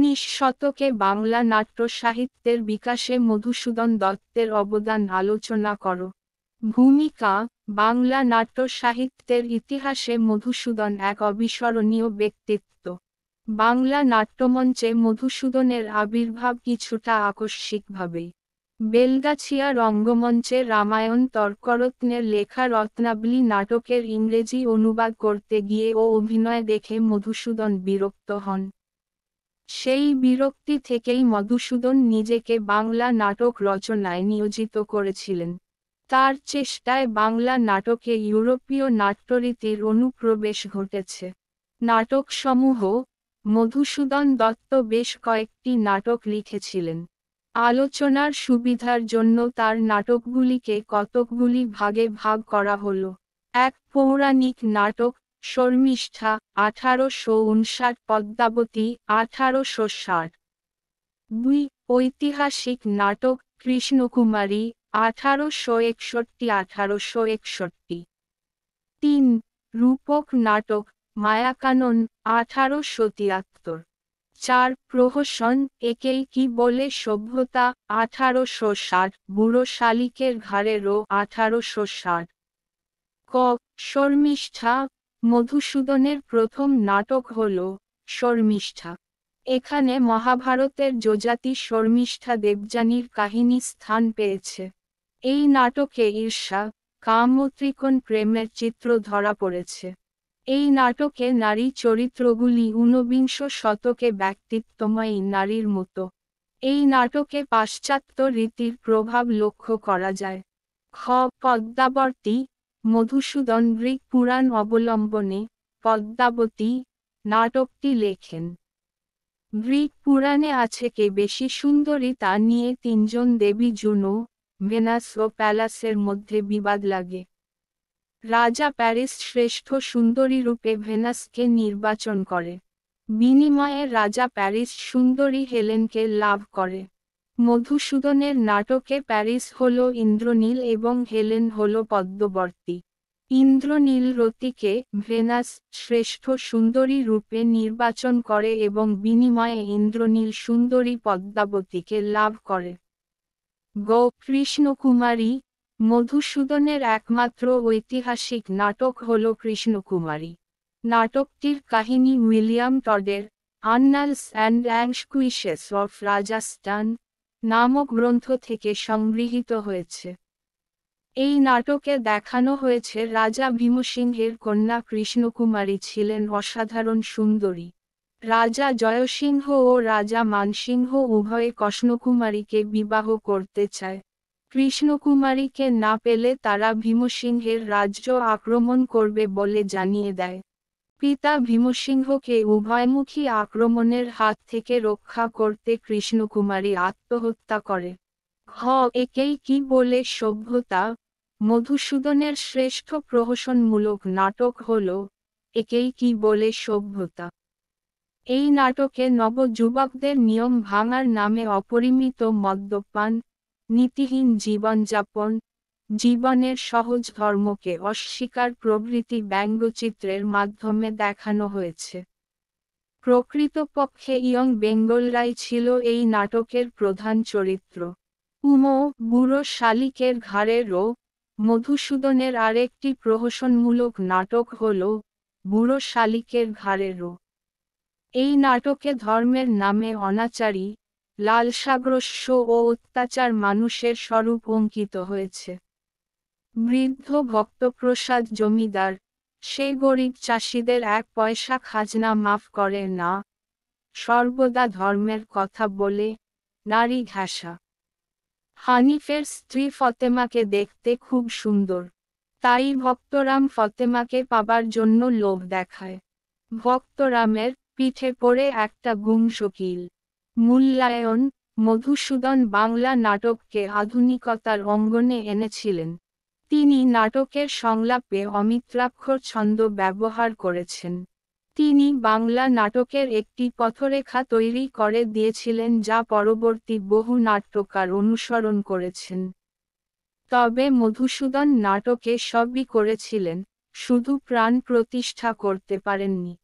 উনিশ শতকে বাংলা নাট্য সাহিত্যের বিকাশে মধুসূদন দত্তের অবদান আলোচনা করো। ভূমিকা: বাংলা নাট্য সাহিত্যের ইতিহাসে মধুসূদন এক অবিস্মরণীয় ব্যক্তিত্ব। বাংলা নাট্যমঞ্চে মধুসূদনের আবির্ভাব কিছুটা আকস্মিকভাবেই। বেলগাছিয়া রঙ্গমঞ্চে রামায়ণ তর্করত্নের লেখা রত্নাবলী নাটকের ইংরেজি অনুবাদ করতে গিয়ে ও অভিনয় দেখে মধুসূদন বিরক্ত হন। সেই বিরক্তি থেকেই মধুসূদন নিজেকে বাংলা নাটক রচনায় নিয়োজিত করেছিলেন। তার চেষ্টায় বাংলা নাটকে ইউরোপীয় নাট্যরীতির অনুপ্রবেশ ঘটেছে। নাটকসমূহ: মধুসূদন দত্ত বেশ কয়েকটি নাটক লিখেছিলেন। আলোচনার সুবিধার জন্য তার নাটকগুলিকে কতকগুলি ভাগে ভাগ করা হল। এক পৌরাণিক নাটক, শর্মিষ্ঠা, 1859, পদ্মাবতী, 1860। 2. ঐতিহাসিক নাটক, কৃষ্ণকুমারী, 1861-1861। 3. রূপক নাটক, মায়াকানন, 1873। 4. প্রহসন, একেই কি বলে সভ্যতা, 1860, বুড়ো শালিকের ঘাড়েরও, 1860। ক. শর্মিষ্ঠা। মধুসূদনের প্রথম নাটক হল শর্মিষ্ঠা। এখানে মহাভারতের যযাতি শর্মিষ্ঠা দেবযানীর কাহিনী স্থান পেয়েছে। এই নাটকে ঈর্ষা, কাম ও ত্রিকোণ প্রেমের চিত্র ধরা পড়েছে। এই নাটকে নারী চরিত্রগুলি ঊনবিংশ শতকে ব্যক্তিত্বময়ী নারীর মতো। এই নাটকে পাশ্চাত্য রীতির প্রভাব লক্ষ্য করা যায়। খ. পদ্মাবতী। মধুসূদন গ্রিক পুরাণ অবলম্বনে পদ্মাবতী নাটকটি লেখেন। গ্রিক পুরাণে আছে কে বেশি সুন্দরী তা নিয়ে তিনজন দেবী জুনো, ভেনাস ও প্যালাসের মধ্যে বিবাদ লাগে। রাজা প্যারিস শ্রেষ্ঠ সুন্দরী রূপে ভেনাসকে নির্বাচন করে। বিনিময়ে রাজা প্যারিস সুন্দরী হেলেনকে লাভ করে। মধুসূদনের নাটকে প্যারিস হল ইন্দ্রনীল এবং হেলেন হল পদ্মবর্তী। ইন্দ্রনীল রতিকে ভেনাস শ্রেষ্ঠ সুন্দরী রূপে নির্বাচন করে এবং বিনিময়ে ইন্দ্রনীল সুন্দরী পদ্মাবতীকে লাভ করে। গ. কৃষ্ণকুমারী। মধুসূদনের একমাত্র ঐতিহাসিক নাটক হল কৃষ্ণকুমারী। নাটকটির কাহিনী উইলিয়াম টডের আন্নালস অ্যান্ড অ্যাংশকুইশেস অফ রাজস্থান নামক গ্রন্থ থেকে সংগৃহীত হয়েছে। এই নাটকে দেখানো হয়েছে রাজা ভীমসিংহের কন্যা কৃষ্ণকুমারী ছিলেন অসাধারণ সুন্দরী। রাজা জয়সিংহ ও রাজা মানসিংহ উভয়ে কৃষ্ণকুমারীকে বিবাহ করতে চায়। কৃষ্ণকুমারীকে না পেলে তারা ভীমসিংহের রাজ্য আক্রমণ করবে বলে জানিয়ে দেয়। পিতা ভীমসিংহকে উভয়মুখী আক্রমণের হাত থেকে রক্ষা করতে কৃষ্ণকুমারী আত্মহত্যা করে। ঘ. একেই কি বলে সভ্যতা। মধুসূদনের শ্রেষ্ঠ প্রহসনমূলক নাটক হল একেই কি বলে সভ্যতা। এই নাটকে নবযুবকদের নিয়ম ভাঙার নামে অপরিমিত মদ্যপান, নীতিহীন জীবনযাপন, জীবনের সহজ ধর্মকে অস্বীকার প্রভৃতি ব্যঙ্গচিত্রের মাধ্যমে দেখানো হয়েছে। প্রকৃতপক্ষে ইয়ং বেঙ্গলরাই ছিল এই নাটকের প্রধান চরিত্র। বুড়ো শালিকের ঘাড়েরও। মধুসূদনের আরেকটি প্রহসনমূলক নাটক হল বুড়ো শালিকের ঘাড়েরও। এই নাটকে ধর্মের নামে অনাচারী, লালসাগ্রস্ত ও অত্যাচার মানুষের স্বরূপ অঙ্কিত হয়েছে। বৃদ্ধ ভক্তপ্রসাদ জমিদার, সে গরিব চাষিদের 1 পয়সা খাজনা মাফ করে না, সর্বদা ধর্মের কথা বলে, নারী ঘেঁষা। হানিফের স্ত্রী ফতেমাকে দেখতে খুব সুন্দর, তাই ভক্তরাম ফতেমাকে পাবার জন্য লোভ দেখায়। ভক্তরামের পিঠে পড়ে একটা গুমশকিল। মূল্যায়ন: মধুসূদন বাংলা নাটককে আধুনিকতার অঙ্গনে এনেছিলেন। তিনি নাটকের সংলাপে অমিত্রাক্ষর ছন্দ ব্যবহার করেছেন। তিনি বাংলা নাটকের একটি পথরেখা তৈরি করে দিয়েছিলেন যা পরবর্তী বহু নাট্যকার অনুসরণ করেছেন। তবে মধুসূদন নাটকে সবই করেছিলেন, শুধু প্রাণ প্রতিষ্ঠা করতে পারেননি।